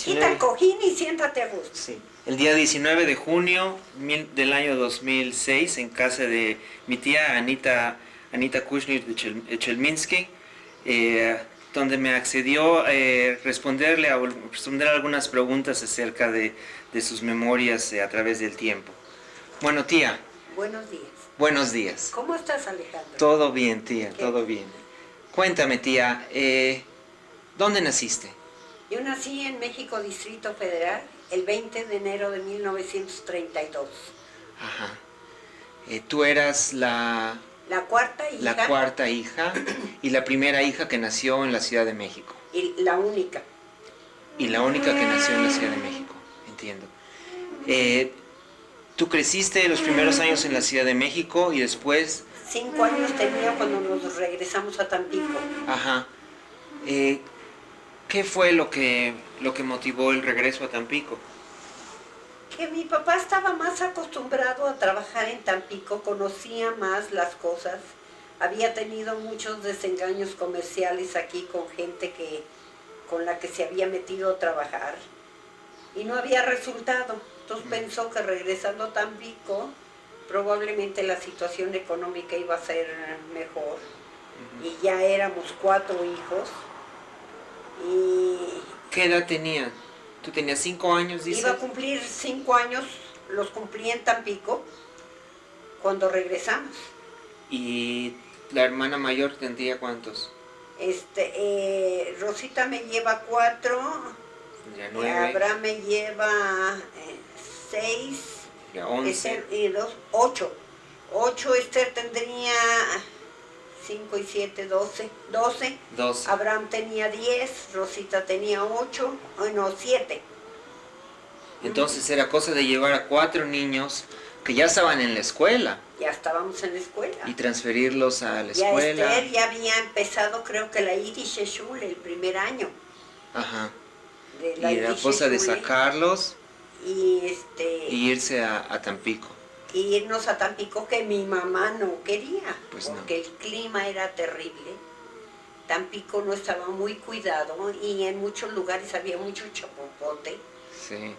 Quita el cojín y siéntate a gusto. Sí. El día 19 de junio del año 2006, en casa de mi tía Anita Kushner de Chelminsky, donde me accedió responder algunas preguntas acerca de sus memorias a través del tiempo. Bueno, tía. Buenos días. Buenos días. ¿Cómo estás, Alejandro? Todo bien, tía, ¿Qué? todo bien. Cuéntame, tía, ¿dónde naciste? Yo nací en México, Distrito Federal, el 20 de enero de 1932. Ajá. Tú eras La cuarta hija. la cuarta hija y la primera hija que nació en la Ciudad de México. Y la única. Y la única que nació en la Ciudad de México, entiendo. Tú creciste los primeros años en la Ciudad de México y después... 5 años tenía cuando nos regresamos a Tampico. Ajá. ¿Qué fue lo que motivó el regreso a Tampico? Que mi papá estaba más acostumbrado a trabajar en Tampico, conocía más las cosas, había tenido muchos desengaños comerciales aquí con gente con la que se había metido a trabajar y no había resultado. Entonces pensó que regresando a Tampico probablemente la situación económica iba a ser mejor y ya éramos 4 hijos. ¿Qué edad tenían? ¿Tú tenías 5 años, dices? Iba a cumplir 5 años, los cumplí en Tampico cuando regresamos. ¿Y la hermana mayor tendría cuántos? Rosita me lleva 4, Tendría 9. Abraham me lleva 6, Ya 11. y 2, 8. 8, Esther tendría 5 y 7, 12. 12. Abraham tenía 10, Rosita tenía 8, no, 7. Entonces era cosa de llevar a 4 niños que ya estaban en la escuela. Ya estábamos en la escuela. Y transferirlos a la Ya escuela. Esther ya había empezado, creo que la Yiddish Schule el primer año. Ajá. De Y era cosa de sacarlos y irse a Tampico. Y irnos a Tampico, que mi mamá no quería, Pues porque el clima era terrible. Tampico no estaba muy cuidado y en muchos lugares había mucho chapopote. Sí.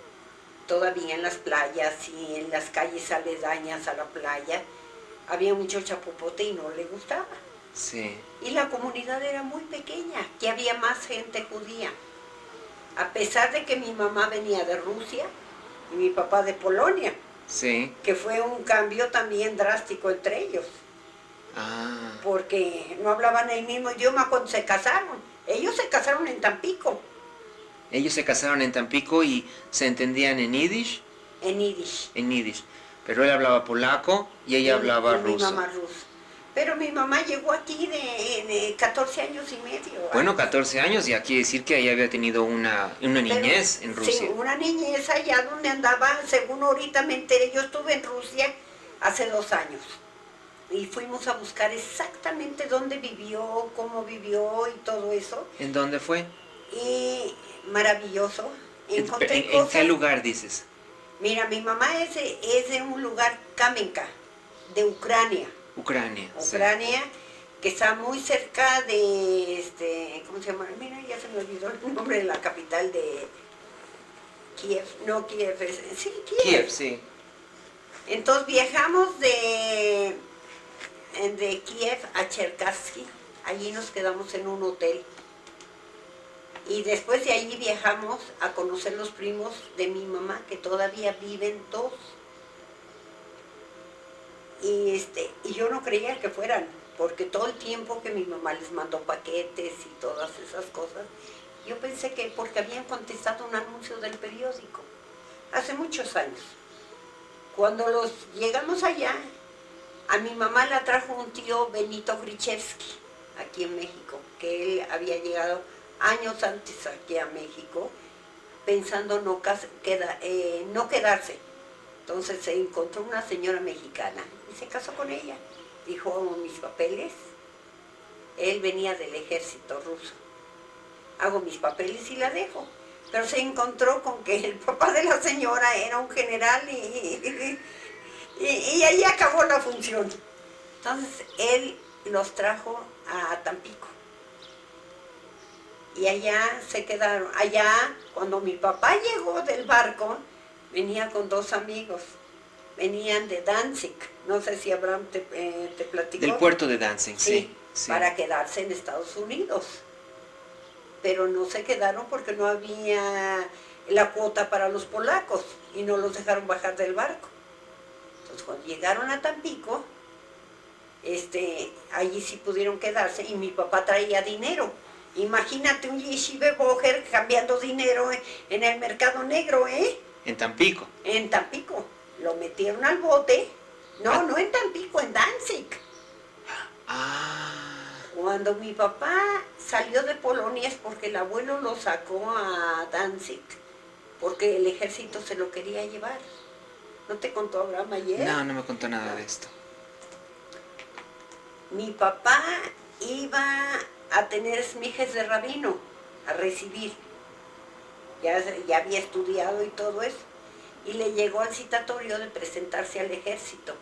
Todavía en las playas y en las calles aledañas a la playa había mucho chapopote y no le gustaba. Sí. Y la comunidad era muy pequeña, que había más gente judía. A pesar de que mi mamá venía de Rusia y mi papá de Polonia. Sí. Que fue un cambio también drástico entre ellos. Ah. Porque no hablaban el mismo idioma cuando se casaron. Ellos se casaron en Tampico. Ellos se casaron en Tampico y se entendían en Yiddish. En Yiddish. En Yiddish. Pero él hablaba polaco y ella hablaba ruso. Mi mamá ruso. Pero mi mamá llegó aquí de 14 años y medio. Bueno, 14 años ya quiere decir que ella había tenido una niñez en Rusia. Sí, una niñez allá donde andaba, según ahorita me enteré, yo estuve en Rusia hace 2 años. Y fuimos a buscar exactamente dónde vivió, cómo vivió y todo eso. ¿En dónde fue? Y maravilloso. Encontré ¿En cosas. qué lugar dices? Mira, mi mamá es de un lugar, Kamenka, de Ucrania. Ucrania. Ucrania, Sí. Que está muy cerca de, ¿cómo se llama? Mira, ya se me olvidó el nombre de la capital de Kiev. No, Kiev, sí, Kiev. Kiev, sí. Entonces viajamos de Kiev a Cherkasy, allí nos quedamos en un hotel. Y después de allí viajamos a conocer los primos de mi mamá, que todavía viven 2. Y yo no creía que fueran, porque todo el tiempo que mi mamá les mandó paquetes y todas esas cosas, yo pensé que porque habían contestado un anuncio del periódico, hace muchos años. Cuando llegamos allá, a mi mamá la trajo un tío Benito Grichevsky, aquí en México, que él había llegado años antes aquí a México, pensando no quedarse. Entonces se encontró una señora mexicana y se casó con ella. Dijo, mis papeles. Él venía del ejército ruso. Hago mis papeles y la dejo. Pero se encontró con que el papá de la señora era un general y ahí acabó la función. Entonces él los trajo a Tampico. Y allá se quedaron. Allá, cuando mi papá llegó del barco, venía con 2 amigos. Venían de Danzig. No sé si Abraham te platicó. Del puerto de Danzig, Sí, sí. para quedarse en Estados Unidos. Pero no se quedaron porque no había la cuota para los polacos y no los dejaron bajar del barco. Entonces cuando llegaron a Tampico, allí sí pudieron quedarse y mi papá traía dinero. Imagínate un yeshiva boger cambiando dinero en el mercado negro, ¿eh? En Tampico. En Tampico. Lo metieron al bote. No, no en Tampico, en Danzig. Cuando mi papá salió de Polonia es porque el abuelo lo sacó a Danzig, porque el ejército se lo quería llevar. ¿No te contó Abraham ayer? No, no me contó nada de esto. Mi papá iba a tener smijes de rabino, a recibir. Ya había estudiado y todo eso. Y le llegó al citatorio de presentarse al ejército.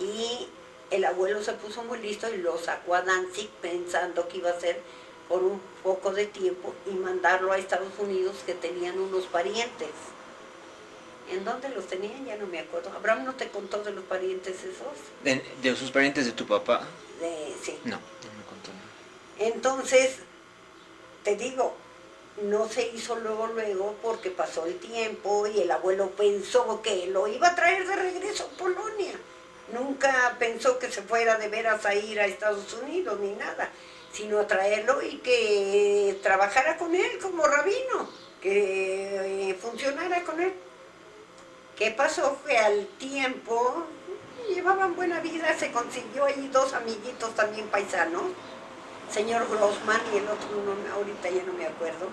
Y el abuelo se puso muy listo y lo sacó a Danzig pensando que iba a ser por un poco de tiempo y mandarlo a Estados Unidos, que tenían unos parientes. ¿En dónde los tenían? Ya no me acuerdo. ¿Abraham no te contó de los parientes esos? ¿De sus parientes de tu papá? Sí. No, no me contó nada. Entonces, te digo, no se hizo luego porque pasó el tiempo y el abuelo pensó que lo iba a traer de regreso a Polonia. Nunca pensó que se fuera de veras a ir a Estados Unidos ni nada, sino a traerlo y que trabajara con él como rabino, que funcionara con él. ¿Qué pasó? Que al tiempo llevaban buena vida, se consiguió ahí 2 amiguitos también paisanos, señor Grossman y el otro, ahorita ya no me acuerdo.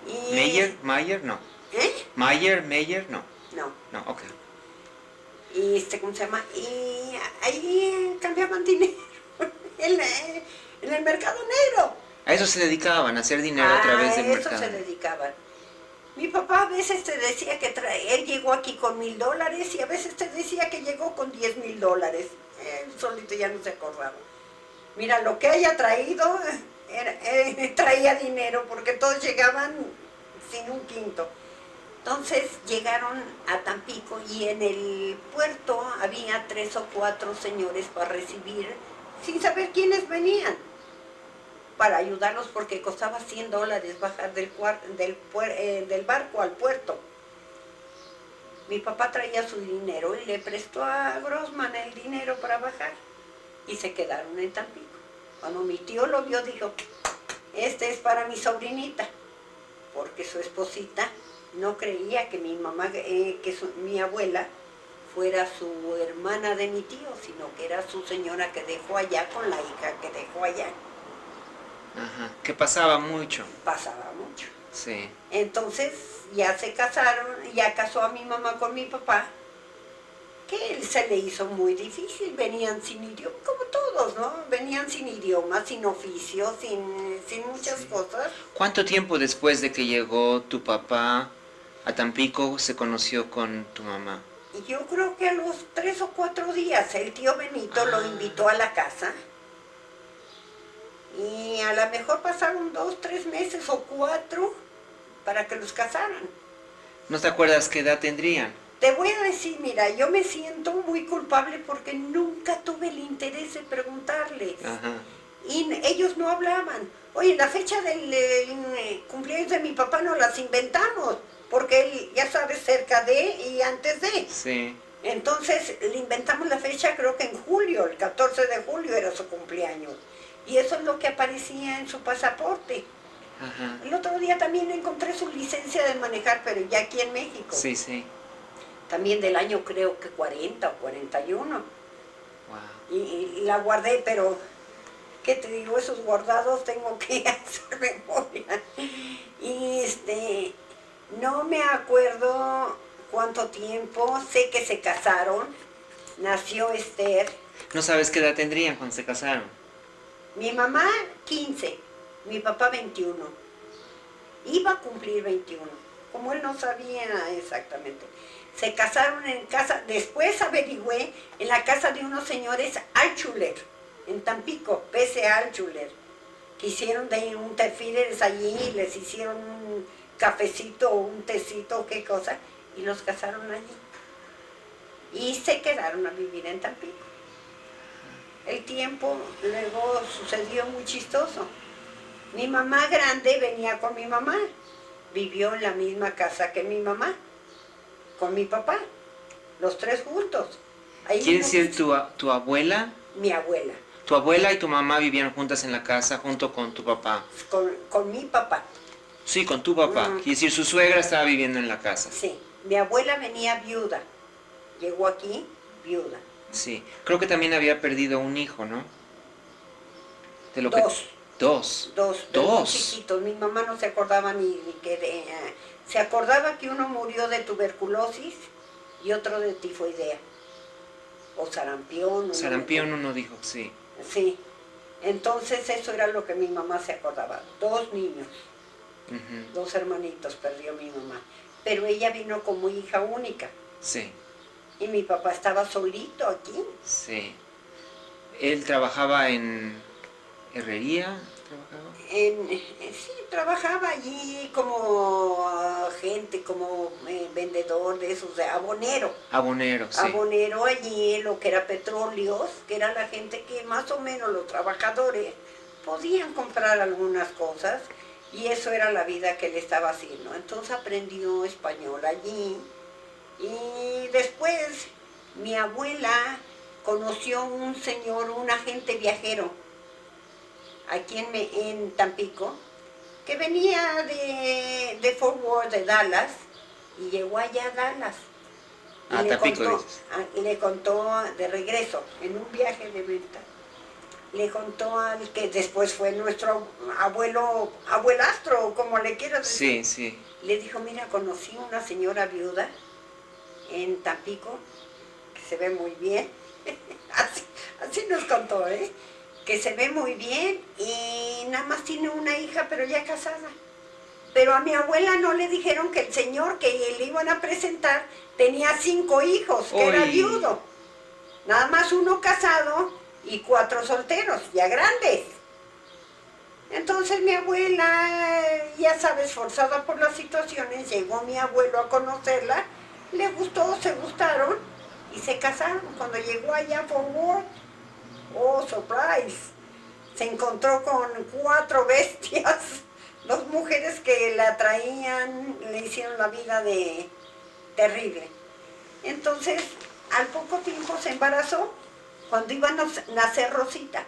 Y... ¿Mayer? No. Meyer, no. No. No, ok. Y ¿cómo se llama? Y ahí cambiaban dinero en el mercado negro. A eso se dedicaban, a hacer dinero a través del mercado. A eso se dedicaban. Mi papá a veces te decía que él llegó aquí con $1,000 y a veces te decía que llegó con $10,000. Él solito ya no se acordaba. Mira, lo que haya traído, traía dinero porque todos llegaban sin un quinto. Entonces llegaron a Tampico y en el puerto había 3 o 4 señores para recibir, sin saber quiénes venían, para ayudarlos porque costaba $100 bajar del barco al puerto. Mi papá traía su dinero y le prestó a Grossman el dinero para bajar y se quedaron en Tampico. Cuando mi tío lo vio dijo, este es para mi sobrinita, porque su esposita no creía que mi mamá, mi abuela, fuera su hermana de mi tío, sino que era su señora que dejó allá con la hija que dejó allá. Ajá, que pasaba mucho. Pasaba mucho. Sí. Entonces ya se casaron, ya casó a mi mamá con mi papá, que él se le hizo muy difícil, venían sin idioma, como todos, ¿no? Venían sin idioma, sin oficio, sin muchas cosas. ¿Cuánto tiempo después de que llegó tu papá a Tampico se conoció con tu mamá? Yo creo que a los 3 o 4 días el tío Benito lo invitó a la casa y a lo mejor pasaron 2, 3 meses o 4 para que los casaran. ¿No te acuerdas qué edad tendrían? Te voy a decir, mira, yo me siento muy culpable porque nunca tuve el interés de preguntarles. Ajá. Y ellos no hablaban. Oye, la fecha del cumpleaños de mi papá no las inventamos, porque él, ya sabes, cerca de y antes de. Sí. Entonces le inventamos la fecha, creo que en julio, el 14 de julio era su cumpleaños. Y eso es lo que aparecía en su pasaporte. Ajá. El otro día también encontré su licencia de manejar, pero ya aquí en México. Sí, sí. También del año creo que 40 o 41. Wow. Y la guardé, pero, ¿qué te digo? Esos guardados tengo que hacer memoria. Y no me acuerdo cuánto tiempo, sé que se casaron, nació Esther. ¿No sabes qué edad tendrían cuando se casaron? Mi mamá 15, mi papá 21. Iba a cumplir 21, como él no sabía exactamente. Se casaron en casa, después averigüé, en la casa de unos señores Altschuler, en Tampico, P.C. Altschuler. que hicieron de un alfileres allí, les hicieron un cafecito o un tecito, qué cosa, y los casaron allí. Y se quedaron a vivir en Tampico. El tiempo luego sucedió muy chistoso. Mi mamá grande venía con mi mamá, vivió en la misma casa que mi mamá, con mi papá, los tres juntos. Ahí ¿Quiere no- decir tu abuela? Mi abuela, Tu abuela y tu mamá vivían juntas en la casa junto con tu papá. con mi papá. Sí, con tu papá. Mm. Quiere decir, su suegra estaba viviendo en la casa. Sí, mi abuela venía viuda, llegó aquí viuda. Sí. Creo que también había perdido un hijo, ¿no? De lo Dos. Que... Dos. Pero muy Dos. chiquitos. Mi mamá no se acordaba ni que se acordaba que uno murió de tuberculosis y otro de tifoidea. O sarampión. Sarampión uno dijo, sí. Sí. Entonces eso era lo que mi mamá se acordaba. Dos niños, Ujú. dos hermanitos perdió mi mamá. Pero ella vino como hija única. Sí, Y mi papá estaba solito aquí. sí. Él trabajaba en herrería, ¿trabajaba? Sí, trabajaba allí como agente, como vendedor de esos, de abonero. Abonero, sí. Abonero allí en lo que era petróleos, que era la gente que más o menos los trabajadores podían comprar algunas cosas y eso era la vida que él estaba haciendo. Entonces aprendió español allí y después mi abuela conoció un señor, un agente viajero aquí en Tampico, que venía de Fort Worth, de Dallas, y llegó allá a Dallas. Y Tampico dices. le contó de regreso, en un viaje de venta, le contó al que después fue nuestro abuelastro, como le quieras decir. Sí, sí. Le dijo, mira, conocí una señora viuda en Tampico, que se ve muy bien, así nos contó, ¿eh? Que se ve muy bien y nada más tiene una hija, pero ya casada. Pero a mi abuela no le dijeron que el señor que le iban a presentar tenía 5 hijos, que era Uy. viudo. Nada más uno casado y 4 solteros, ya grandes. Entonces mi abuela, ya sabes, forzada por las situaciones, llegó mi abuelo a conocerla, le gustó, se gustaron y se casaron. Cuando llegó allá a Fort Worth, oh, surprise, se encontró con 4 bestias, 2 mujeres que la traían, le hicieron la vida de terrible. Entonces, al poco tiempo se embarazó, cuando iba a nacer Rosita.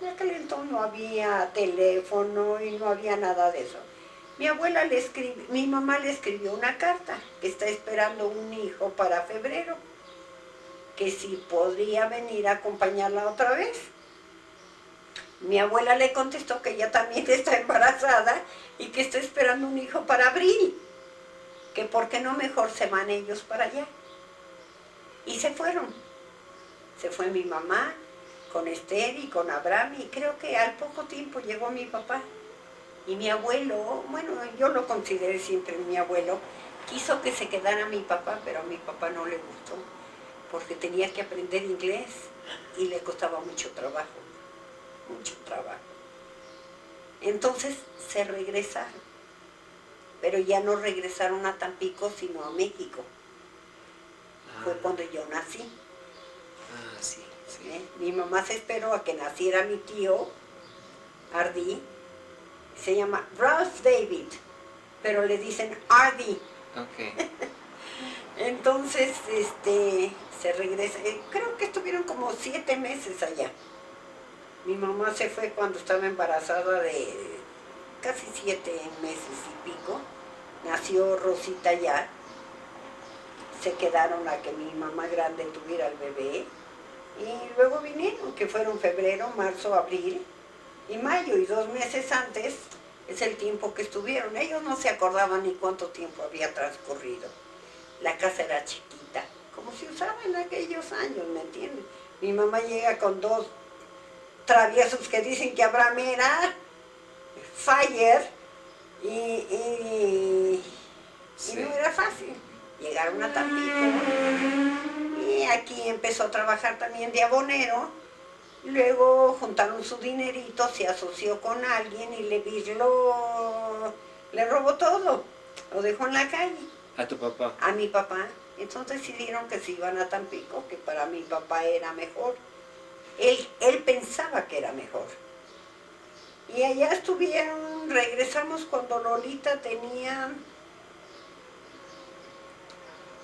En aquel entonces no había teléfono y no había nada de eso. Mi mamá le escribió una carta que está esperando un hijo para febrero, que si podría venir a acompañarla otra vez. Mi abuela le contestó que ella también está embarazada y que está esperando un hijo para abril, que por qué no mejor se van ellos para allá. Y se fueron. Se fue mi mamá con Esther y con Abraham y creo que al poco tiempo llegó mi papá. Y mi abuelo, bueno, yo lo consideré siempre mi abuelo, quiso que se quedara mi papá, pero a mi papá no le gustó, porque tenía que aprender inglés y le costaba mucho trabajo. Entonces se regresaron, pero ya no regresaron a Tampico, sino a México. Fue cuando yo nací. Sí, sí. Mi mamá se esperó a que naciera mi tío, Ardi, se llama Ralph David, pero le dicen Ardi. Ok. Entonces, se regresa, creo que estuvieron como 7 meses allá. Mi mamá se fue cuando estaba embarazada de casi 7 meses y pico. Nació Rosita allá. Se quedaron a que mi mamá grande tuviera el bebé. Y luego vinieron, que fueron febrero, marzo, abril y mayo. Y 2 meses antes es el tiempo que estuvieron. Ellos no se acordaban ni cuánto tiempo había transcurrido. La casa era chiquita, como se usaba en aquellos años, ¿me entiendes? Mi mamá llega con 2 traviesos que dicen que Abraham era fire y Sí. no era fácil. Llegaron a Tampico y aquí empezó a trabajar también de abonero Luego juntaron su dinerito, se asoció con alguien y le robó todo. Lo dejó en la calle. ¿A tu papá? A mi papá. Entonces decidieron que se iban a Tampico, que para mi papá era mejor. Él pensaba que era mejor. Y allá estuvieron, regresamos cuando Lolita tenía,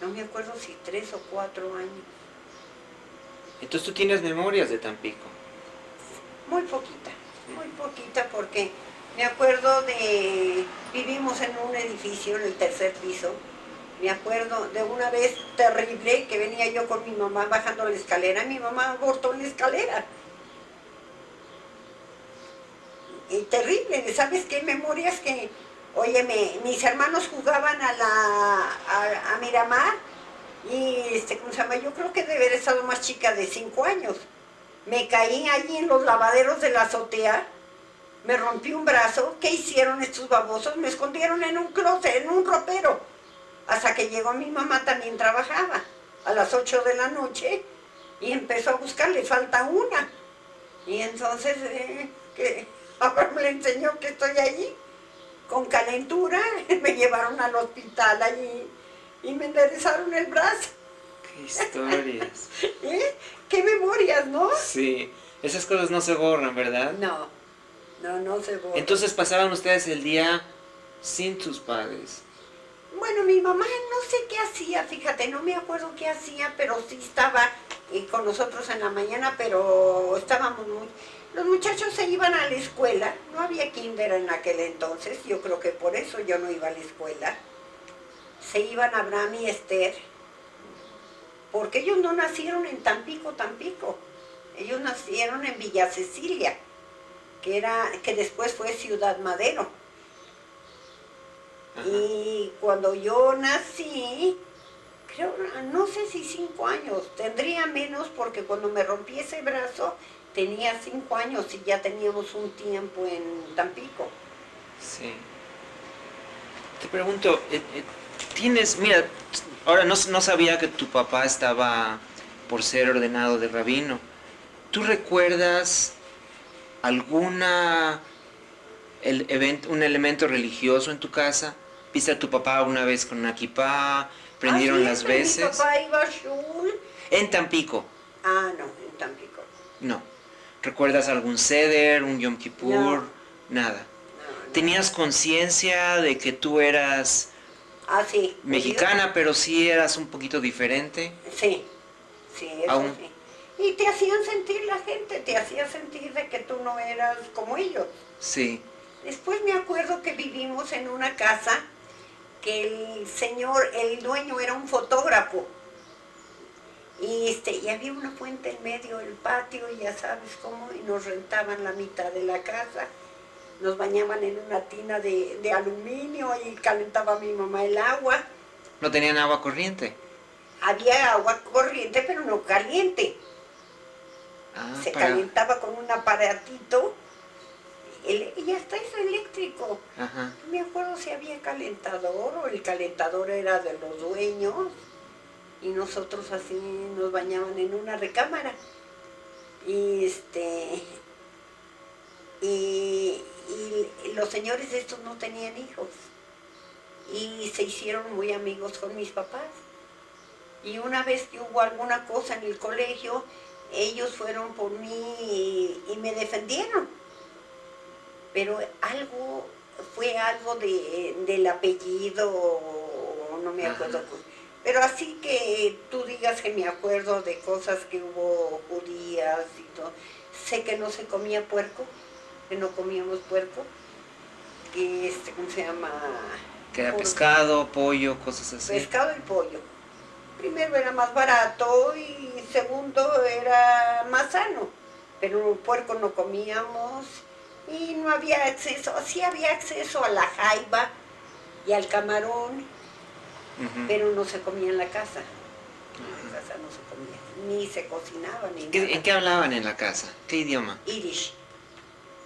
no me acuerdo si 3 o 4 años. Entonces tú tienes memorias de Tampico. Muy poquita porque me acuerdo vivimos en un edificio en el 3er piso. Me acuerdo de una vez terrible que venía yo con mi mamá bajando la escalera, mi mamá abortó en la escalera. Y terrible, ¿sabes qué? Memorias que, óyeme, mis hermanos jugaban a Miramar y, ¿cómo se llama? Yo creo que debe haber estado más chica de 5 años. Me caí allí en los lavaderos de la azotea, me rompí un brazo. ¿Qué hicieron estos babosos? Me escondieron en un closet, en un ropero. Hasta que llegó mi mamá, también trabajaba, a las 8 de la noche, y empezó a buscar, le falta una. Y entonces, ahora me le enseñó que estoy allí, con calentura, me llevaron al hospital allí y me enderezaron el brazo. ¡Qué historias! ¡Qué memorias!, ¿no? Sí, esas cosas no se borran, ¿verdad? No se borran. Entonces pasaban ustedes el día sin tus padres. Bueno, mi mamá no sé qué hacía, fíjate, no me acuerdo qué hacía, pero sí estaba con nosotros en la mañana, pero estábamos muy... Los muchachos se iban a la escuela, no había kinder en aquel entonces, yo creo que por eso yo no iba a la escuela. Se iban Abraham y Esther, porque ellos no nacieron en Tampico, ellos nacieron en Villa Cecilia, que después fue Ciudad Madero. Ajá. Y cuando yo nací, creo, no sé si 5 años, tendría menos porque cuando me rompí ese brazo tenía 5 años y ya teníamos un tiempo en Tampico. Sí. Te pregunto, mira, ahora no sabía que tu papá estaba por ser ordenado de rabino. ¿Tú recuerdas un elemento religioso en tu casa? ¿Viste a tu papá una vez con una kipá? ¿Prendieron las veces? Mi papá iba a shul. ¿En Tampico? Ah, no, en Tampico. No. ¿Recuerdas algún seder, un Yom Kippur? No. Nada. No. ¿Tenías conciencia de que tú eras sí, mexicana, pero sí eras un poquito diferente? Sí, eso aún. Sí. Y te hacían sentir la gente, te hacía sentir de que tú no eras como ellos. Sí. Después me acuerdo que vivimos en una casa que el dueño era un fotógrafo. Y había una fuente en medio del patio, y ya sabes cómo, y nos rentaban la mitad de la casa. Nos bañaban en una tina de aluminio y calentaba mi mamá el agua. ¿No tenían agua corriente? Había agua corriente, pero no caliente. Se calentaba con un aparatito. Y hasta eso eléctrico. Ajá. No me acuerdo si había calentador o el calentador era de los dueños. Y nosotros así nos bañaban en una recámara. Y los señores estos no tenían hijos. Y se hicieron muy amigos con mis papás. Y una vez que hubo alguna cosa en el colegio, ellos fueron por mí y me defendieron. Pero fue algo del apellido, no me acuerdo. Pero así que tú digas que me acuerdo de cosas que hubo judías y todo. Sé que no se comía puerco, que no comíamos puerco, que ¿cómo se llama? Que era pescado, pollo, cosas así. Pescado y pollo. Primero era más barato y segundo era más sano. Pero puerco no comíamos y no había acceso. Sí había acceso a la jaiba y al camarón, pero no se comía en la casa. En la casa no se comía, ni se cocinaba, ni nada. ¿En qué hablaban en la casa? ¿Qué idioma? Yiddish.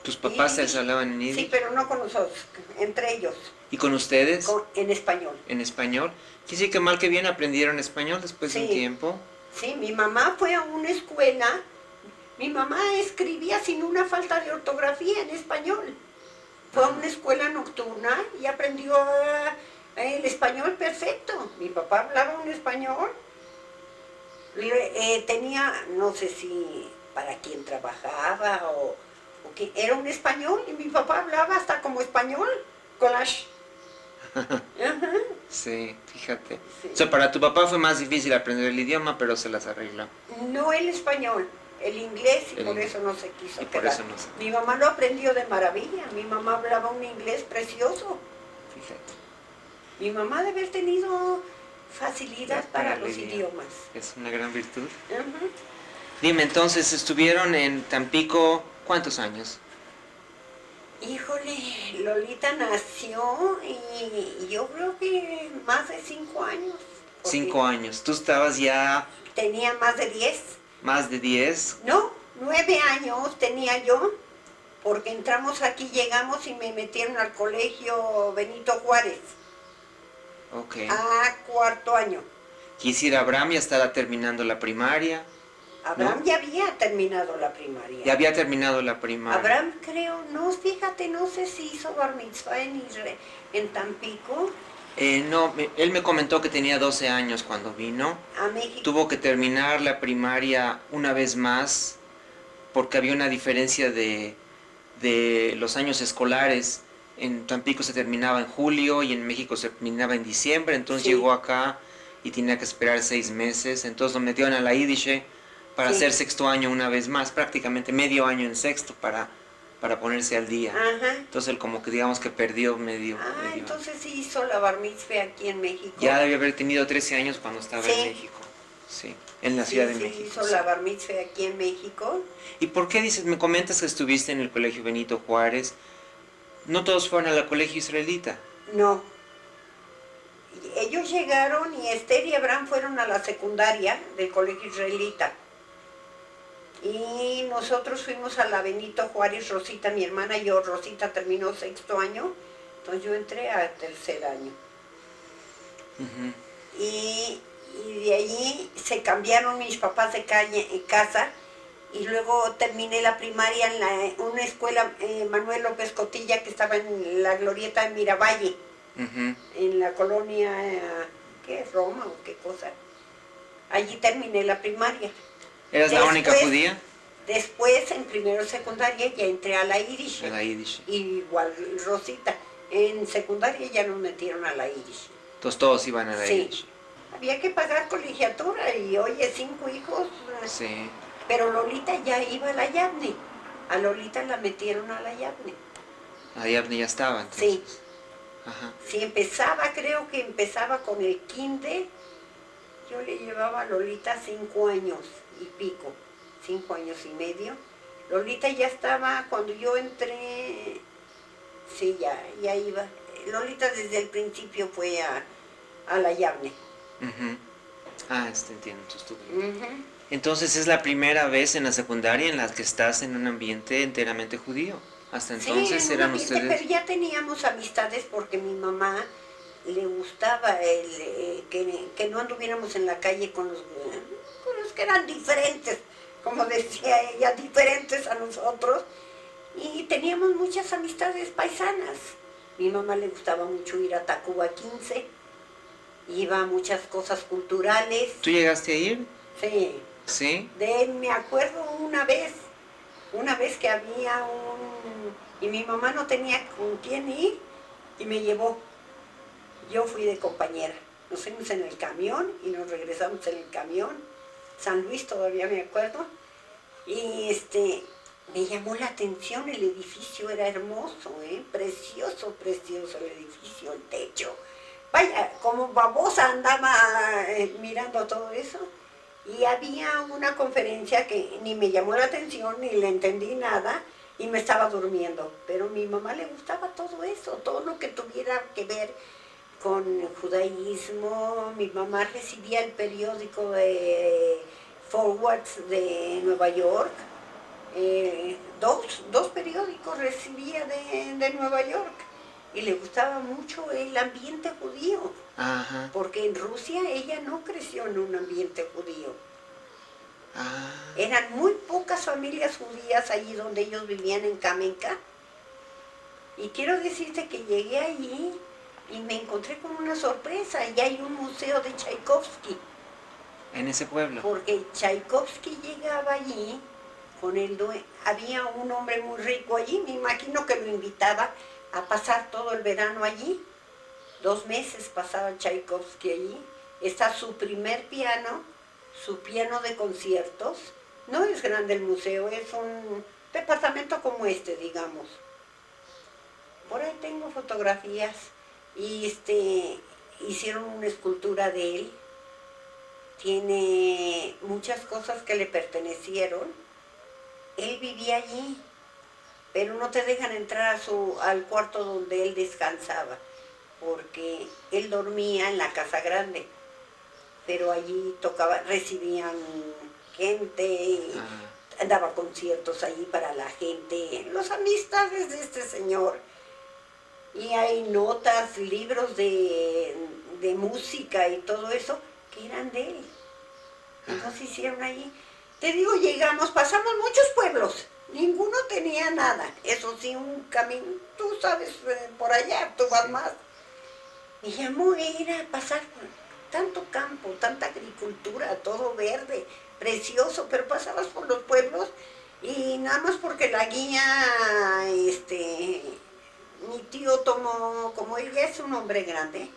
¿Tus papás se hablaban en yiddish? Sí, pero no con nosotros, entre ellos. ¿Y con ustedes? En español. ¿En español? Quiere decir que mal que bien aprendieron español después de un tiempo. Sí, mi mamá fue a una escuela Mi mamá escribía sin una falta de ortografía en español. Fue a una escuela nocturna y aprendió el español perfecto. Mi papá hablaba un español. Tenía, no sé si para quién trabajaba o qué, era un español y mi papá hablaba hasta como español, collage. Ajá. Sí, fíjate. Sí. O sea, para tu papá fue más difícil aprender el idioma, pero se las arregló. No el español, el inglés, y El por inglés. eso no se quiso Y por quedar. eso no se- Mi mamá lo aprendió de maravilla, mi mamá hablaba un inglés precioso. Fíjate. Mi mamá debe haber tenido facilidad para el los idioma. idiomas. Es una gran virtud. Ujú. Dime, entonces, estuvieron en Tampico, ¿cuántos años? Híjole, Lolita nació y yo creo que más de 5 años. porque 5 años. Tú estabas ya Tenía más de 10. más de 10. No, 9 años tenía yo, porque entramos aquí, llegamos y me metieron al colegio Benito Juárez, Ok. a 4º año. Quisiera Abraham ya estaba terminando la primaria. Abraham ¿No? ya había terminado la primaria. Ya había terminado la primaria. Abraham creo, no, fíjate, no sé si hizo bar mitzvah en Tampico, No, él me comentó que tenía 12 años cuando vino. a México. Tuvo que terminar la primaria una vez más porque había una diferencia de los años escolares. En Tampico se terminaba en julio y en México se terminaba en diciembre. Entonces Sí. llegó acá y tenía que esperar 6 meses. Entonces lo metieron a la Yiddish para Sí. hacer sexto año una vez más, prácticamente medio año en sexto para ponerse al día. Ajá. Entonces él como que digamos que perdió medio año. Entonces sí hizo la bar mitzvah aquí en México. Ya debía haber tenido 13 años cuando estaba Sí. en México. Sí, en la Sí, Ciudad de sí, México. hizo Sí. la bar mitzvah aquí en México. ¿Y por qué dices, me comentas que estuviste en el colegio Benito Juárez? No todos fueron al colegio israelita. No. Ellos llegaron y Esther y Abraham fueron a la secundaria del colegio israelita. Y nosotros fuimos a la Benito Juárez, Rosita, mi hermana y yo. Rosita terminó 6º año, entonces yo entré a 3er año. Ujú. Y de allí se cambiaron mis papás de casa y luego terminé la primaria en una escuela Manuel López Cotilla que estaba en la glorieta de Miravalle, Ujú. en la colonia, ¿qué es? Roma o qué cosa. Allí terminé la primaria. ¿Eras la única Después- judía? Después, en primero secundaria, ya entré a la Irish. A la Yiddish. Igual Rosita. En secundaria ya nos metieron a la Irish. Entonces todos iban a la Sí. Yiddish. Había que pagar colegiatura y oye, 5 hijos. Sí. Pero Lolita ya iba a la Yavne. A Lolita la metieron a la Yavne. Ahí ya estaba entonces. Sí. Ajá. Si creo que empezaba con el kinder, yo le llevaba a Lolita 5 años y pico, 5 años y medio. Lolita ya estaba, cuando yo entré, sí, ya iba. Lolita desde el principio fue a la Yavne. Ujú. Entiendo. Entonces, Ujú. entonces es la primera vez en la secundaria en la que estás en un ambiente enteramente judío. Hasta entonces Sí, en un eran ambiente, ustedes... pero ya teníamos amistades porque mi mamá le gustaba que no anduviéramos en la calle con los que eran diferentes, como decía ella, diferentes a nosotros. Y teníamos muchas amistades paisanas. Mi mamá le gustaba mucho ir a Tacuba 15, iba a muchas cosas culturales. ¿Tú llegaste a ir? Sí, Sí. me acuerdo una vez que había y mi mamá no tenía con quién ir y me llevó. Yo fui de compañera. Nos fuimos en el camión y nos regresamos en el camión. San Luis todavía me acuerdo. Y me llamó la atención, el edificio era hermoso, precioso, precioso el edificio, el techo. Vaya, como babosa andaba mirando todo eso. Y había una conferencia que ni me llamó la atención, ni le entendí nada, y me estaba durmiendo. Pero a mi mamá le gustaba todo eso, todo lo que tuviera que ver con el judaísmo. Mi mamá recibía el periódico de Forwards de Nueva York. Dos periódicos recibía de Nueva York. Y le gustaba mucho el ambiente judío. Ajá. Porque en Rusia ella no creció en un ambiente judío. Ah, Eran muy pocas familias judías allí donde ellos vivían en Kamenka. Y quiero decirte que llegué allí y me encontré con una sorpresa. Y hay un museo de Tchaikovsky. en ese pueblo. Porque Tchaikovsky llegaba allí con el dueño. Había un hombre muy rico allí, me imagino que lo invitaba a pasar todo el verano allí. 2 meses pasaba Tchaikovsky allí. Está su primer piano, su piano de conciertos. No es grande el museo, es un departamento como este, digamos. Por ahí tengo fotografías y hicieron una escultura de él. Tiene muchas cosas que le pertenecieron. Él vivía allí, pero no te dejan entrar al cuarto donde él descansaba, porque él dormía en la casa grande, pero allí recibían gente, daba conciertos allí para la gente, las amistades de este señor. Y hay notas, libros de música y todo eso que eran de él. Entonces hicieron allí. Te digo, llegamos, pasamos muchos pueblos, ninguno tenía nada. Eso sí, un camino, tú sabes, por allá, tú vas más. Me llamó era pasar por tanto campo, tanta agricultura, todo verde, precioso, pero pasabas por los pueblos y nada más porque la guía, mi tío tomó, como él ya es un hombre grande,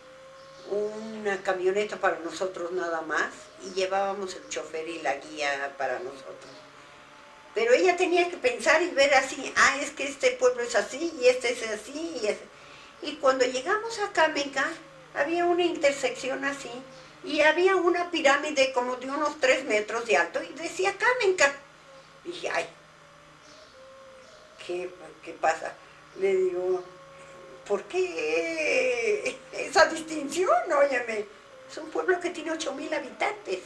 una camioneta para nosotros nada más y llevábamos el chofer y la guía para nosotros. Pero ella tenía que pensar y ver así, es que este pueblo es así y este es así. Y cuando llegamos a Kamenka, había una intersección así y había una pirámide como de unos 3 metros de alto y decía Kamenka. Y dije, ay, ¿qué pasa? Le digo, ¿por qué esa distinción? Óyeme, es un pueblo que tiene 8,000 habitantes.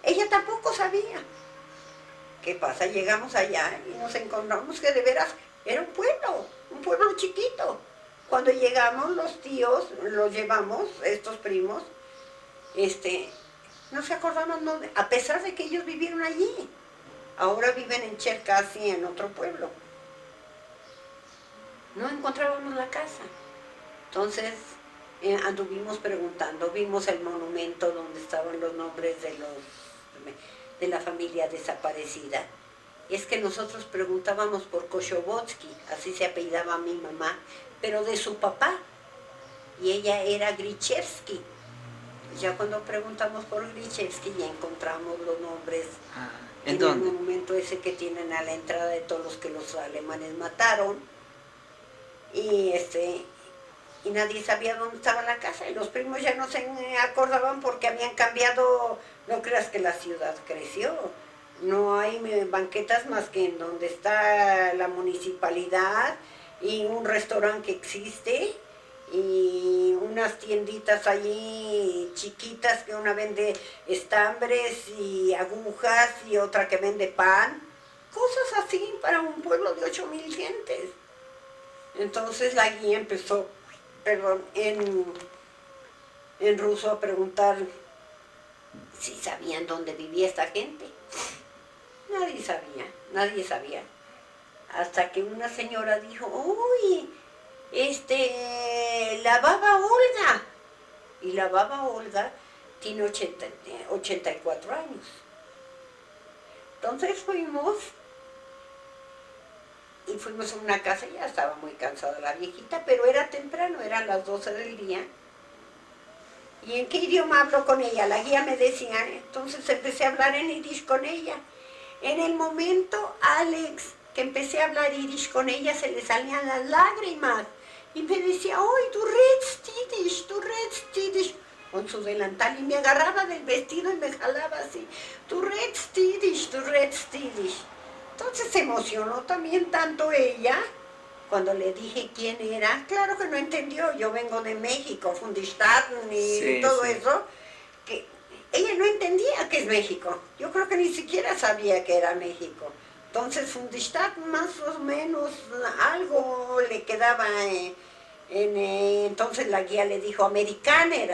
Ella tampoco sabía. ¿Qué pasa? Llegamos allá y nos encontramos que de veras era un pueblo chiquito. Cuando llegamos los tíos, los llevamos, estos primos, no se acordaban dónde, a pesar de que ellos vivieron allí. Ahora viven en Cherkasy, en otro pueblo. No encontrábamos la casa. Entonces anduvimos preguntando, vimos el monumento donde estaban los nombres de la familia desaparecida. Y es que nosotros preguntábamos por Koshobotsky, así se apellidaba mi mamá, pero de su papá, y ella era Grichevsky. Ya cuando preguntamos por Grichevsky ya encontramos los nombres ¿en dónde? el monumento ese que tienen a la entrada de todos los que los alemanes mataron. Y nadie sabía dónde estaba la casa y los primos ya no se acordaban porque habían cambiado. No creas que la ciudad creció, no hay banquetas más que en donde está la municipalidad y un restaurante que existe y unas tienditas allí chiquitas que una vende estambres y agujas y otra que vende pan, cosas así para un pueblo de 8,000 gentes. Entonces la guía empezó, en ruso a preguntar si sabían dónde vivía esta gente. Nadie sabía. Hasta que una señora dijo, uy, la baba Olga. Y la baba Olga tiene 84 años. Entonces fuimos a una casa, ya estaba muy cansada la viejita, pero era temprano, eran las 12 del día. ¿Y en qué idioma hablo con ella? La guía me decía, entonces empecé a hablar en irish con ella. En el momento, Alex, que empecé a hablar irish con ella, se le salían las lágrimas. Y me decía, ¡ay, tú redst Yiddish! Con su delantal, y me agarraba del vestido y me jalaba así. Tú redst Yiddish. Entonces se emocionó también tanto ella, cuando le dije quién era. Claro que no entendió, yo vengo de México, Fundistad y todo eso, que ella no entendía que es México. Yo creo que ni siquiera sabía que era México. Entonces Fundistad más o menos algo le quedaba. Entonces la guía le dijo, Amerikaner.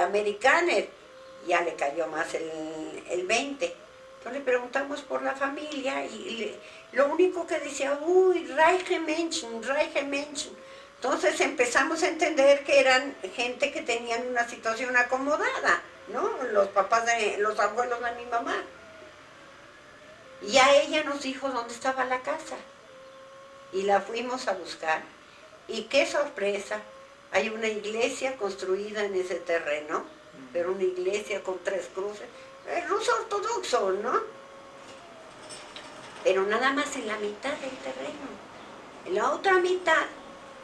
Ya le cayó más el 20. Entonces le preguntamos por la familia lo único que decía, uy, reiche Menschen, reiche Menschen. Entonces empezamos a entender que eran gente que tenían una situación acomodada, ¿no? Los abuelos de mi mamá. Y a ella nos dijo dónde estaba la casa. Y la fuimos a buscar. Y qué sorpresa, hay una iglesia construida en ese terreno, pero una iglesia con 3 cruces. El ruso ortodoxo, ¿no? Pero nada más en la mitad del terreno. En la otra mitad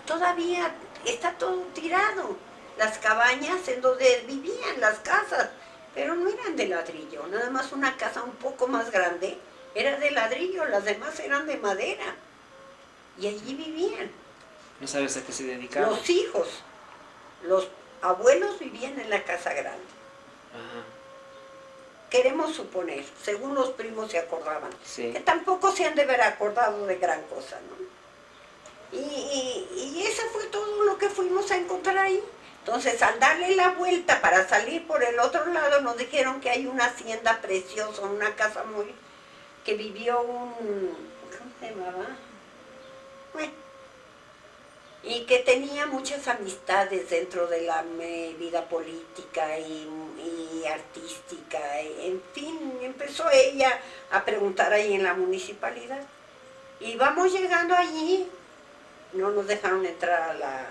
todavía está todo tirado. Las cabañas en donde vivían las casas, pero no eran de ladrillo, nada más una casa un poco más grande era de ladrillo, las demás eran de madera. Y allí vivían. ¿No sabes a qué se dedicaban? Los hijos, los abuelos vivían en la casa grande. Ajá. Queremos suponer, según los primos se acordaban, Sí. que tampoco se han de haber acordado de gran cosa, ¿no? Y eso fue todo lo que fuimos a encontrar ahí. Entonces, al darle la vuelta para salir por el otro lado, nos dijeron que hay una hacienda preciosa, una casa muy... que vivió un... ¿cómo se llamaba? Bueno, y que tenía muchas amistades dentro de la vida política y artística, en fin, empezó ella a preguntar ahí en la municipalidad. Y vamos llegando allí, no nos dejaron entrar a la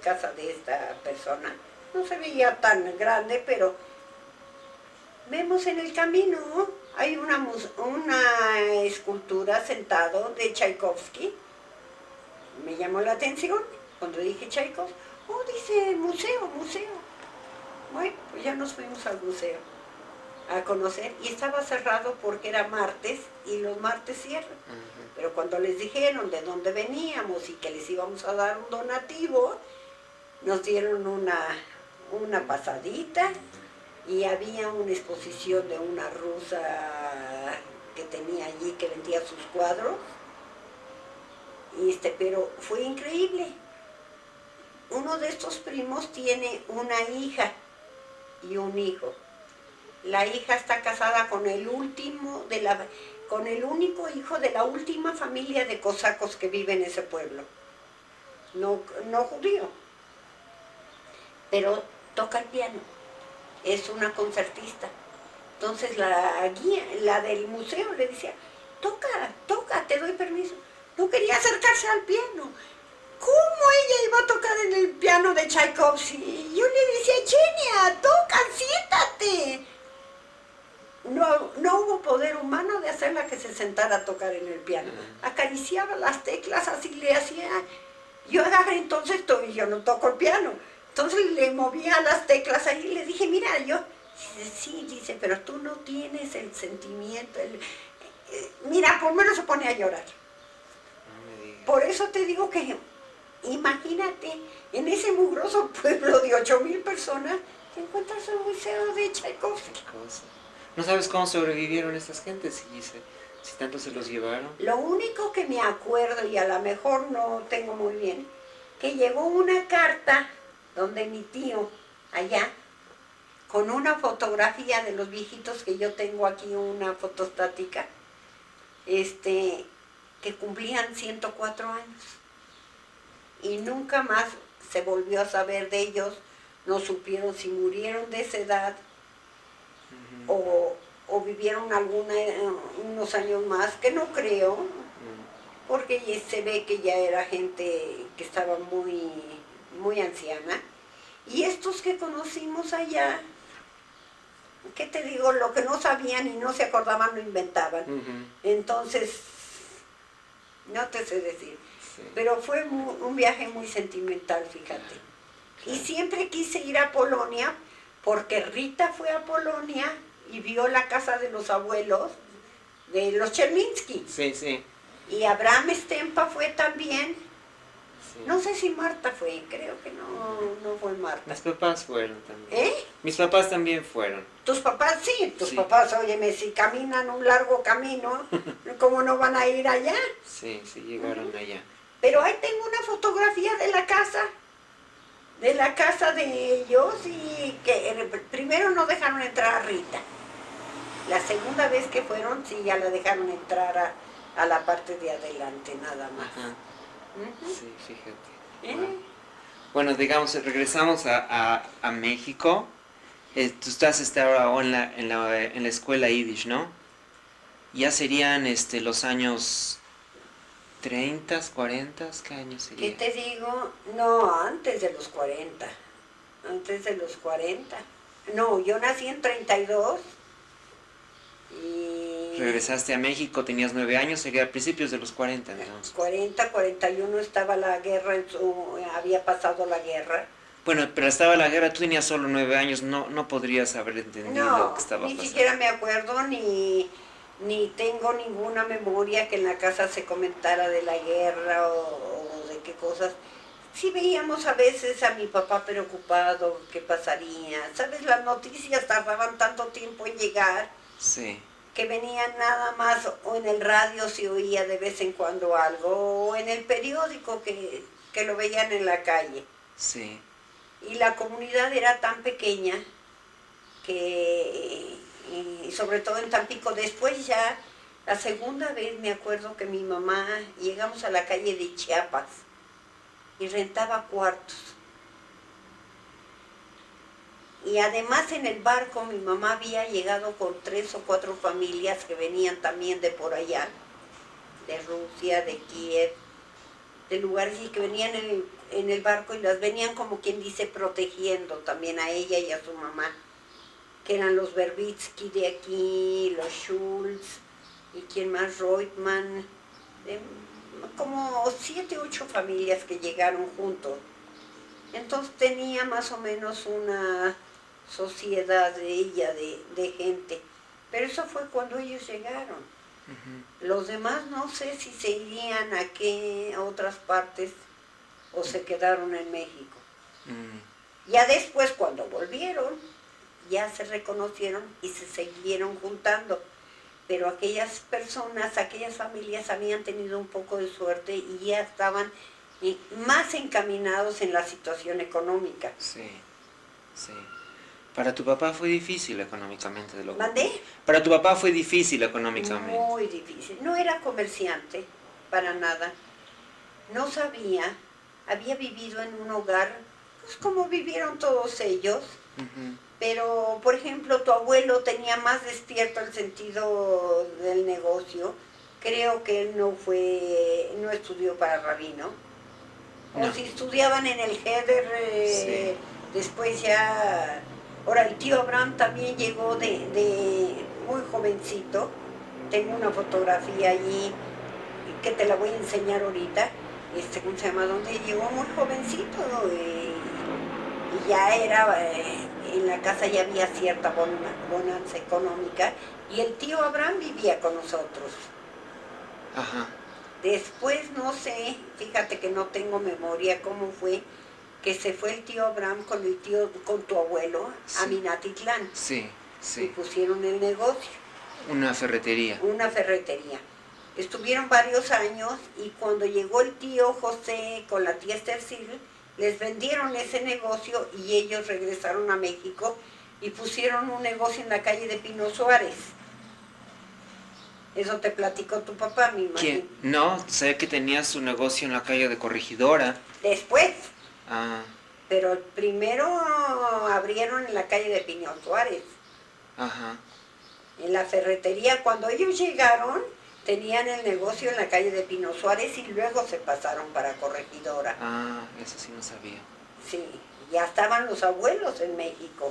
casa de esta persona, no se veía tan grande, pero vemos en el camino, hay una escultura sentado de Tchaikovsky. Me llamó la atención cuando dije Tchaikovsky. Oh, dice museo, museo. Bueno, pues ya nos fuimos al museo a conocer y estaba cerrado porque era martes y los martes cierran. Pero cuando les dijeron de dónde veníamos y que les íbamos a dar un donativo, nos dieron una pasadita y había una exposición de una rusa que tenía allí que vendía sus cuadros. Pero fue increíble. Uno de estos primos tiene una hija y un hijo. La hija está casada con el único hijo de la última familia de cosacos que vive en ese pueblo. No judío. Pero toca el piano. Es una concertista. Entonces la guía, la del museo, le decía, toca, te doy permiso. No quería acercarse al piano. ¿Cómo ella iba a tocar en el piano de Tchaikovsky? Y yo le decía, Chenia, toca, siéntate. No hubo poder humano de hacerla que se sentara a tocar en el piano. Acariciaba las teclas, así le hacía. Yo agarré entonces, yo no toco el piano. Entonces le movía las teclas ahí y le dije, mira, dice, sí, dice, pero tú no tienes el sentimiento. Mira, por lo menos se pone a llorar. Por eso te digo que, imagínate, en ese mugroso pueblo de 8,000 personas, te encuentras un museo de Tchaikovsky. ¿No sabes cómo sobrevivieron estas gentes? Si tanto se los llevaron. Lo único que me acuerdo, y a lo mejor no tengo muy bien, que llegó una carta donde mi tío, allá, con una fotografía de los viejitos que yo tengo aquí, una fotostática, que cumplían 104 años. Y nunca más se volvió a saber de ellos, no supieron si murieron de esa edad o vivieron unos años más, que no creo, porque se ve que ya era gente que estaba muy, muy anciana. Y estos que conocimos allá, ¿qué te digo? Lo que no sabían y no se acordaban lo inventaban. Entonces, no te sé decir. Sí. Pero fue un viaje muy sentimental, fíjate. Y siempre quise ir a Polonia, porque Rita fue a Polonia y vio la casa de los abuelos de los Cherminsky. Sí, sí. Y Abraham Stempa fue también. Sí. No sé si Marta fue, creo que no fue Marta. Mis papás fueron también. Mis papás también fueron. Tus papás sí, papás, óyeme, si caminan un largo camino, ¿cómo no van a ir allá? Sí, llegaron allá. Pero ahí tengo una fotografía de la casa de ellos, y que primero no dejaron entrar a Rita. La segunda vez que fueron, sí, ya la dejaron entrar a la parte de adelante, nada más. Ajá. Ujú. Sí, fíjate. ¿Eh? Wow. Bueno, digamos, regresamos a México. Tú estás ahora en la escuela Yiddish, ¿no? Ya serían los años 30, 40, ¿qué año ¿Qué sería? te digo? No, antes de los 40. Antes de los 40. No, yo nací en 32 y Regresaste a México, tenías 9 años, sería a principios de los 40, entonces. 40, 41 estaba la guerra, había pasado la guerra. Bueno, pero estaba la guerra, tú tenías solo 9 años, no podrías haber entendido No, qué estaba ni pasando. siquiera me acuerdo ni tengo ninguna memoria que en la casa se comentara de la guerra o de qué cosas. Sí veíamos a veces a mi papá preocupado, qué pasaría. ¿Sabes? Las noticias tardaban tanto tiempo en llegar Sí, que venían nada más o en el radio se oía de vez en cuando algo o en el periódico que lo veían en la calle. sí. Y la comunidad era tan pequeña que, y sobre todo en Tampico, después ya, la segunda vez me acuerdo que mi mamá, llegamos a la calle de Chiapas y rentaba cuartos. Y además en el barco mi mamá había llegado con 3 o 4 familias que venían también de por allá, de Rusia, de Kiev, de lugares y que venían en el barco y las venían como quien dice protegiendo también a ella y a su mamá, que eran los Verbitsky de aquí, los Schultz y quien más, Reutemann, como 7, 8 familias que llegaron juntos. Entonces tenía más o menos una sociedad de ella, de gente. Pero eso fue cuando ellos llegaron. Ujú. Los demás no sé si se irían a otras partes o se quedaron en México. Ya después cuando volvieron, ya se reconocieron y se siguieron juntando. Pero aquellas personas, aquellas familias habían tenido un poco de suerte y ya estaban más encaminados en la situación económica. Sí, sí. Para tu papá fue difícil económicamente de lo ¿Mandé? Para tu papá fue difícil económicamente. Muy difícil. No era comerciante, para nada. No sabía, había vivido en un hogar, pues como vivieron todos ellos, Ujú. pero por ejemplo tu abuelo tenía más despierto el sentido del negocio. Creo que él no estudió para rabino. O No. si estudiaban en el Heder, Sí. después ya... Ahora, el tío Abraham también llegó de muy jovencito. Tengo una fotografía allí que te la voy a enseñar ahorita. ¿Cómo se llama? Donde llegó muy jovencito y ya era... en la casa ya había cierta bonanza económica y el tío Abraham vivía con nosotros. Ajá. Después no sé, fíjate que no tengo memoria cómo fue que se fue el tío Abraham con tu abuelo a Sí. Minatitlán Sí, y sí. pusieron el negocio, Una ferretería. una ferretería. Estuvieron varios años y cuando llegó el tío José con la tía Estercil, les vendieron ese negocio y ellos regresaron a México y pusieron un negocio en la calle de Pino Suárez. Eso te platicó tu papá, me imagino. ¿Quién? No, sé que tenía su negocio en la calle de Corregidora. Después, Ah, pero primero abrieron en la calle de Pino Suárez, ajá. en la ferretería. Cuando ellos llegaron, tenían el negocio en la calle de Pino Suárez y luego se pasaron para Corregidora. Ah, eso sí no sabía. Sí, ya estaban los abuelos en México,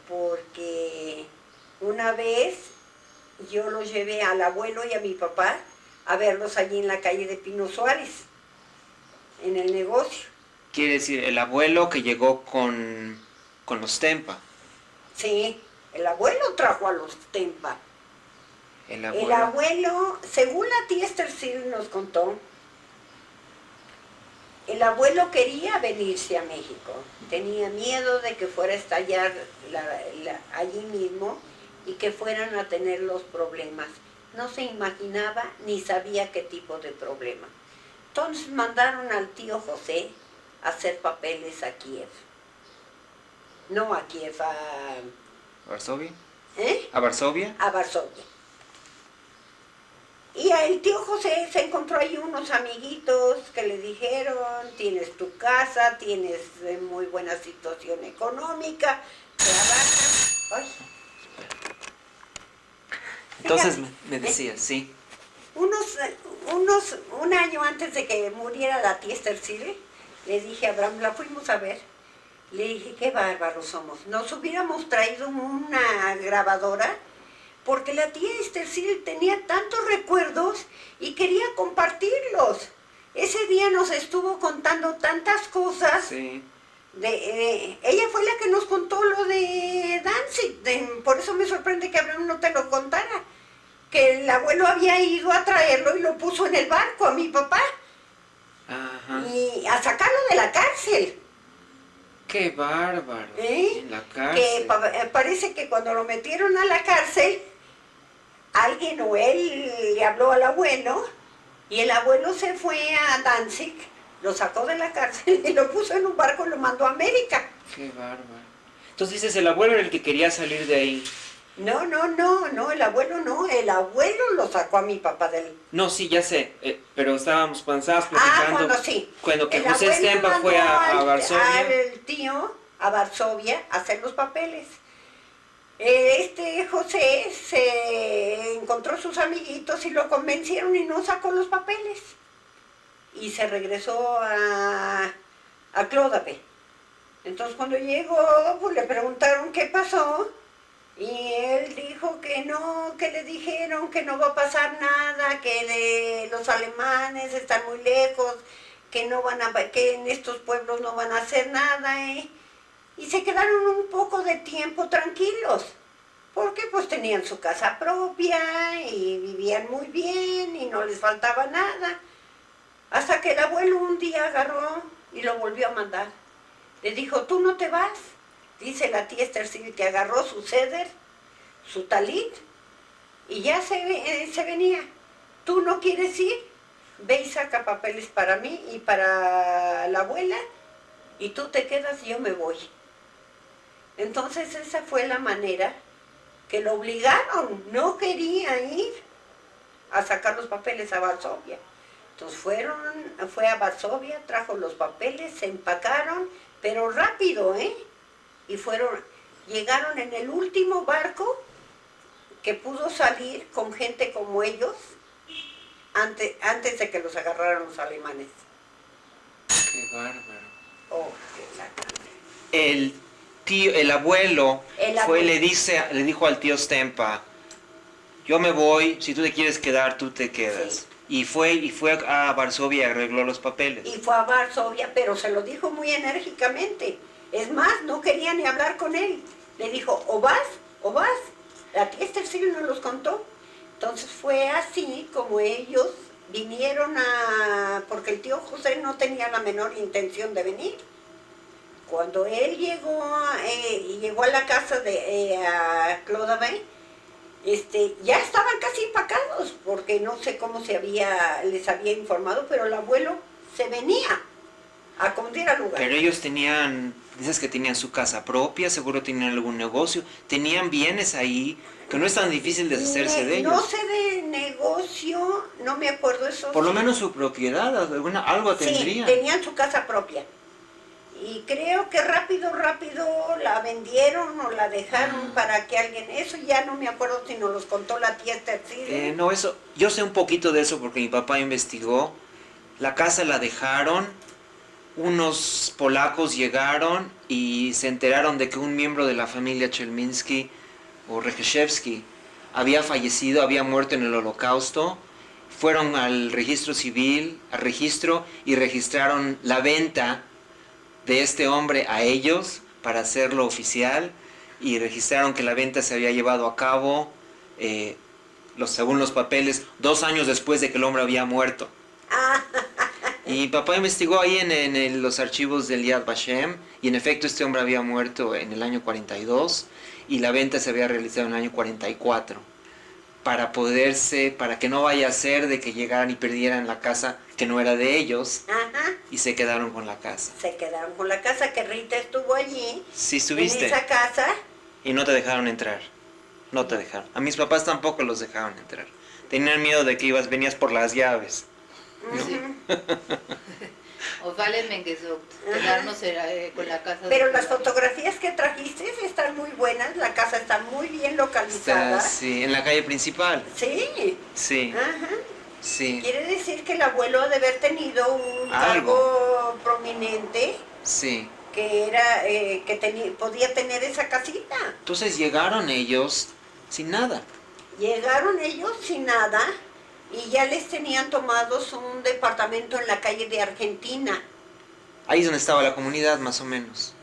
porque una vez yo los llevé al abuelo y a mi papá a verlos allí en la calle de Pino Suárez, en el negocio. Quiere decir, el abuelo que llegó con los Tempa. Sí, el abuelo trajo a los Tempa. El El abuelo. abuelo, según la tía Estercil nos contó, el abuelo quería venirse a México, tenía miedo de que fuera a estallar allí mismo y que fueran a tener los problemas. No se imaginaba ni sabía qué tipo de problema. Entonces mandaron al tío José a hacer papeles a Kiev. No a Kiev, ¿Varsovia? ¿A Varsovia? A Varsovia. Y el tío José se encontró ahí unos amiguitos que le dijeron, tienes tu casa, tienes muy buena situación económica, trabajas. Ay. Entonces Fíjate, me decías, sí. Un año antes de que muriera la tía Estercile, le dije a Abraham, la fuimos a ver, le dije, qué bárbaros somos. Nos hubiéramos traído una grabadora, porque la tía Estercile tenía tantos recuerdos y quería compartirlos. Ese día nos estuvo contando tantas cosas. Sí. Ella fue la que nos contó lo de Danzig, por eso me sorprende que Abraham no te lo contara. Que el abuelo había ido a traerlo y lo puso en el barco a mi papá. Ajá. Y a sacarlo de la cárcel. Qué bárbaro. ¿Eh? En la Que cárcel. parece que cuando lo metieron a la cárcel, alguien o él le habló al abuelo y el abuelo se fue a Danzig, lo sacó de la cárcel y lo puso en un barco y lo mandó a América. Qué bárbaro. Entonces dices, el abuelo era el que quería salir de ahí. No, el abuelo no, el abuelo lo sacó a mi papá del... No, sí, ya sé, pero cuando estabas platicando... cuando sí. Cuando que El José abuelo Stempa fue mandó a Varsovia. al tío a Varsovia a hacer los papeles. Este José se encontró sus amiguitos y lo convencieron y no sacó los papeles. Y se regresó a Clódape. Entonces cuando llegó, pues le preguntaron qué pasó. Y él dijo que no, que le dijeron que no va a pasar nada, que los alemanes están muy lejos, que no van a, que en estos pueblos no van a hacer nada, ¿eh? Y se quedaron un poco de tiempo tranquilos, porque pues tenían su casa propia y vivían muy bien y no les faltaba nada. Hasta que el abuelo un día agarró y lo volvió a mandar. Le dijo, tú no te vas. Dice la tía Estercile que agarró su ceder, su talit, y ya se venía. ¿Tú no quieres ir? Ve y saca papeles para mí y para la abuela, y tú te quedas y yo me voy. Entonces esa fue la manera que lo obligaron, no quería ir a sacar los papeles a Varsovia. Entonces fue a Varsovia, trajo los papeles, se empacaron, pero rápido, ¿eh? Y llegaron en el último barco que pudo salir con gente como ellos antes de que los agarraran los alemanes. Qué bárbaro. Oh, qué El abuelo le dijo al tío Stempa, yo me voy, si tú te quieres quedar, tú te quedas. Sí. Y fue a Varsovia y arregló los papeles. Y fue a Varsovia, pero se lo dijo muy enérgicamente. Es más, no quería ni hablar con él. Le dijo, o vas, o vas. La tía Estercile nos los contó. Entonces fue así como ellos vinieron porque el tío José no tenía la menor intención de venir. Cuando él llegó a la casa a Clódape, ya estaban casi empacados, porque no sé cómo les había informado, pero el abuelo se venía a acudir al lugar. Pero ellos dices que tenían su casa propia, seguro tenían algún negocio, tenían bienes ahí, que no es tan difícil deshacerse de ellos. No sé de negocio, no me acuerdo eso. Por lo menos su propiedad, algo tendrían. Sí, tenían su casa propia. Y creo que rápido la vendieron o la dejaron para que alguien... Eso ya no me acuerdo si nos los contó la tía Estercile. No, yo sé un poquito de eso porque mi papá investigó. La casa la dejaron, unos polacos llegaron y se enteraron de que un miembro de la familia Chelminsky o Rejeszewski había fallecido, había muerto en el Holocausto. Fueron al registro civil, y registraron la venta de este hombre a ellos para hacerlo oficial, y registraron que la venta se había llevado a cabo, según los papeles, 2 años después de que el hombre había muerto. Y mi papá investigó ahí en los archivos del Yad Vashem, y en efecto este hombre había muerto en el año 42 y la venta se había realizado en el año 44, para que no vaya a ser de que llegaran y perdieran la casa que no era de ellos. Ajá. Y se quedaron con la casa. Se quedaron con la casa, que Rita estuvo allí. Sí, estuviste. En esa casa. Y no te dejaron entrar. No te dejaron. A mis papás tampoco los dejaban entrar. Tenían miedo de que venías por las llaves. Sí. O vale quedarnos con la casa. Pero las fotografías que trajiste están muy buenas, la casa está muy bien localizada. Sí, en la calle principal. Sí. Sí. Ajá. Sí. Quiere decir que el abuelo ha de haber tenido un cargo prominente. Sí. Que era, podía tener esa casita. Entonces llegaron ellos sin nada. Llegaron ellos sin nada y ya les tenían tomados un departamento en la calle de Argentina. Ahí es donde estaba la comunidad, más o menos.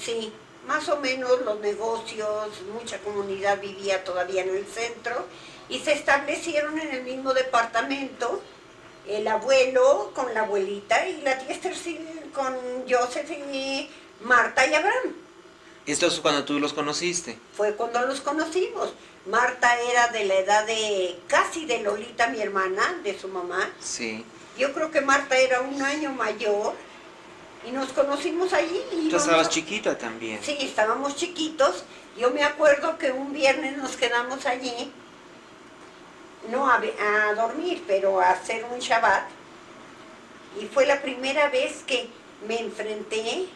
Sí, más o menos los negocios, mucha comunidad vivía todavía en el centro y se establecieron en el mismo departamento. El abuelo con la abuelita y la tía Estercil con Joseph y Marta y Abraham. ¿Esto es cuando tú los conociste? Fue cuando los conocimos. Marta era de la edad de casi de Lolita, mi hermana, de su mamá. Sí. Yo creo que Marta era un año mayor y nos conocimos allí. Tú estabas chiquita también. Sí, estábamos chiquitos. Yo me acuerdo que un viernes nos quedamos allí, no a dormir, pero a hacer un Shabbat. Y fue la primera vez que me enfrenté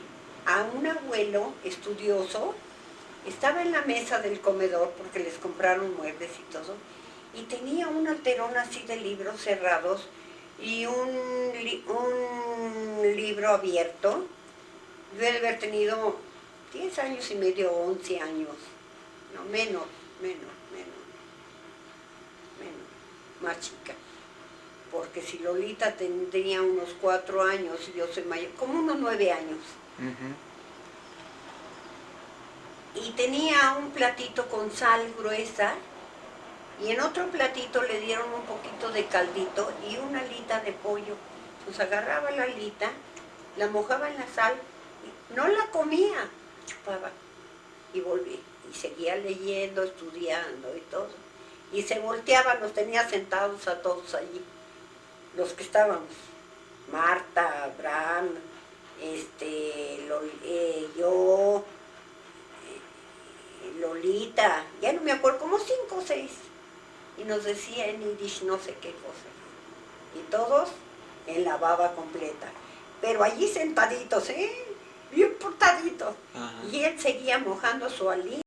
a un abuelo estudioso. Estaba en la mesa del comedor porque les compraron muebles y todo. Y tenía un alterón así de libros cerrados y un libro abierto. Yo he de haber tenido 10 años y medio, 11 años. No, menos, más chica. Porque si Lolita tendría unos 4 años y yo soy mayor, como unos 9 años. Y tenía un platito con sal gruesa y en otro platito le dieron un poquito de caldito y una alita de pollo. Pues agarraba la alita, la mojaba en la sal, no la comía, chupaba y volví. Y seguía leyendo, estudiando y todo. Y se volteaba, nos tenía sentados a todos allí, los que estábamos. Marta, Abraham, yo, Lolita, ya no me acuerdo, como 5 o 6. Y nos decía en yiddish no sé qué cosas. Y todos en la baba completa. Pero allí sentaditos, bien portaditos. Y él seguía mojando su alita.